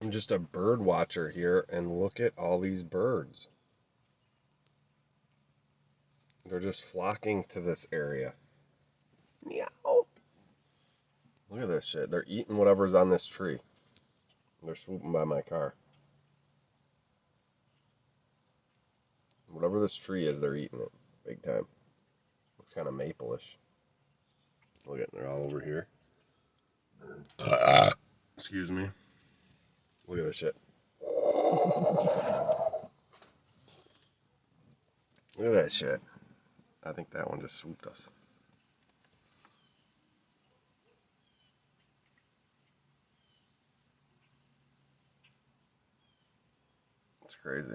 I'm just a bird watcher here, and look at all these birds. They're just flocking to this area. Meow. Look at this shit. They're eating whatever's on this tree. They're swooping by my car. Whatever this tree is, they're eating it. Big time. Looks kind of maple-ish. Look at, they're all over here. Excuse me. Look at this shit. Look at that shit. I think that one just swooped us. It's crazy.